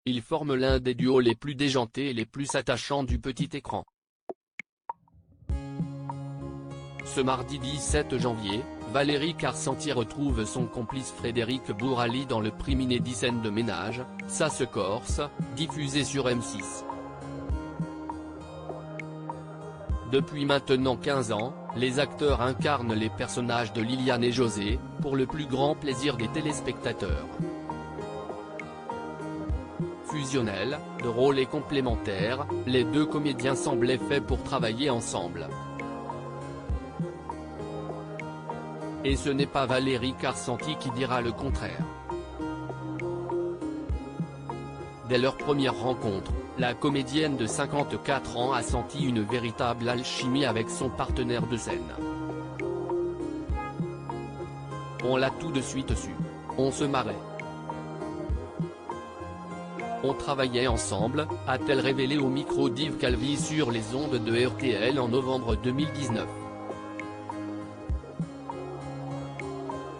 ils forment l'un des duos les plus déjantés et les plus attachants du petit écran. Ce mardi 17 janvier, Valérie Carcenti retrouve son complice Frédéric Bourali dans le premier des Scènes de ménage, ça se corse, diffusé sur M6. Depuis maintenant 15 ans, les acteurs incarnent les personnages de Liliane et José, pour le plus grand plaisir des téléspectateurs. Fusionnels, de rôles et complémentaires, les deux comédiens semblaient faits pour travailler ensemble. Et ce n'est pas Valérie Carcenti qui dira le contraire. Dès leur première rencontre, la comédienne de 54 ans a senti une véritable alchimie avec son partenaire de scène. On l'a tout de suite su. On se marrait. On travaillait ensemble, a-t-elle révélé au micro d'Yves Calvi sur les ondes de RTL en novembre 2019.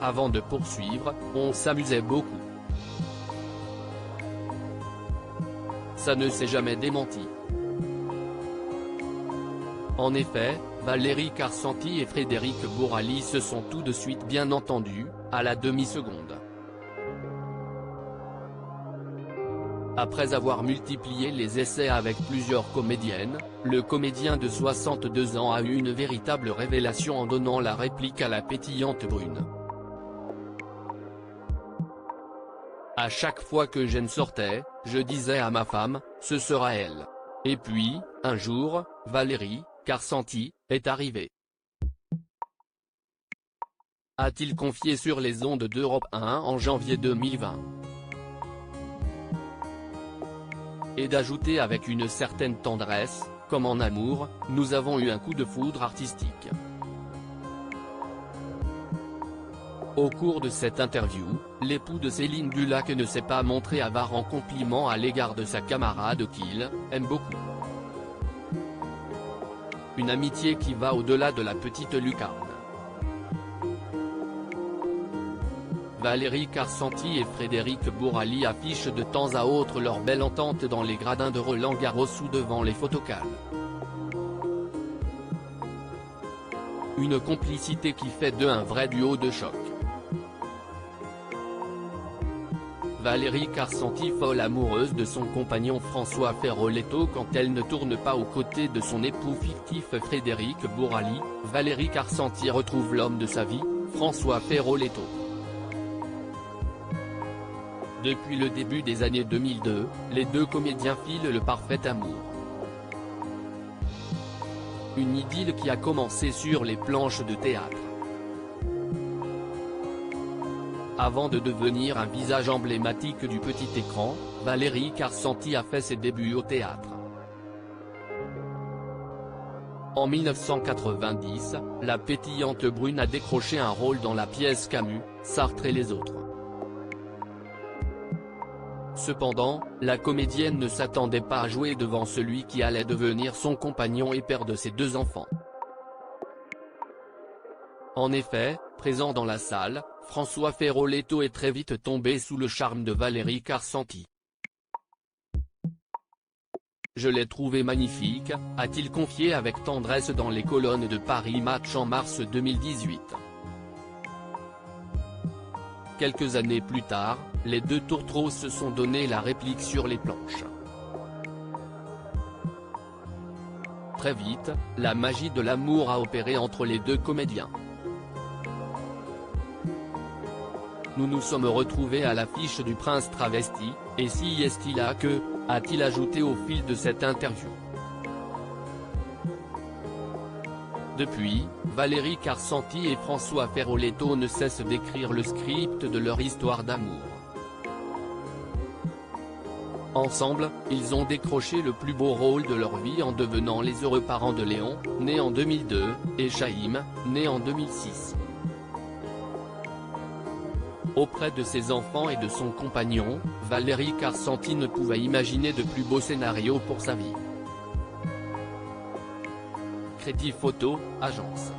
Avant de poursuivre, on s'amusait beaucoup. Ça ne s'est jamais démenti. En effet, Valérie Carcenti et Frédéric Bourali se sont tout de suite bien entendus, à la demi-seconde. Après avoir multiplié les essais avec plusieurs comédiennes, le comédien de 62 ans a eu une véritable révélation en donnant la réplique à la pétillante brune. À chaque fois que Jeanne sortait, je disais à ma femme, ce sera elle. Et puis, un jour, Valérie Carcenti est arrivée. A-t-il confié sur les ondes d'Europe 1 en janvier 2020. Et d'ajouter avec une certaine tendresse, comme en amour, nous avons eu un coup de foudre artistique. Au cours de cette interview, l'époux de Céline Dulac ne s'est pas montré avare en compliments à l'égard de sa camarade qu'il aime beaucoup. Une amitié qui va au-delà de la petite lucarne. Valérie Carcenti et Frédéric Bourali affichent de temps à autre leur belle entente dans les gradins de Roland-Garros ou devant les photocalls. Une complicité qui fait d'eux un vrai duo de choc. Valérie Carcenti folle amoureuse de son compagnon François Feroleto quand elle ne tourne pas aux côtés de son époux fictif Frédéric Bourali, Valérie Carcenti retrouve l'homme de sa vie, François Feroleto. Depuis le début des années 2002, les deux comédiens filent le parfait amour. Une idylle qui a commencé sur les planches de théâtre. Avant de devenir un visage emblématique du petit écran, Valérie Carcenti a fait ses débuts au théâtre. En 1990, la pétillante brune a décroché un rôle dans la pièce Camus, Sartre et les autres. Cependant, la comédienne ne s'attendait pas à jouer devant celui qui allait devenir son compagnon et père de ses deux enfants. En effet, présent dans la salle, François Feroleto est très vite tombé sous le charme de Valérie Carcenti. Je l'ai trouvé magnifique, a-t-il confié avec tendresse dans les colonnes de Paris Match en mars 2018. Quelques années plus tard, les deux tourtereaux se sont donné la réplique sur les planches. Très vite, la magie de l'amour a opéré entre les deux comédiens. Nous nous sommes retrouvés à l'affiche du Prince travesti, et si est-il là que, a-t-il ajouté au fil de cette interview. Depuis, Valérie Carcenti et François Feroleto ne cessent d'écrire le script de leur histoire d'amour. Ensemble, ils ont décroché le plus beau rôle de leur vie en devenant les heureux parents de Léon, né en 2002, et Chaïm, né en 2006. Auprès de ses enfants et de son compagnon, Valérie Carcenti ne pouvait imaginer de plus beau scénario pour sa vie. Crédit Photo, agence.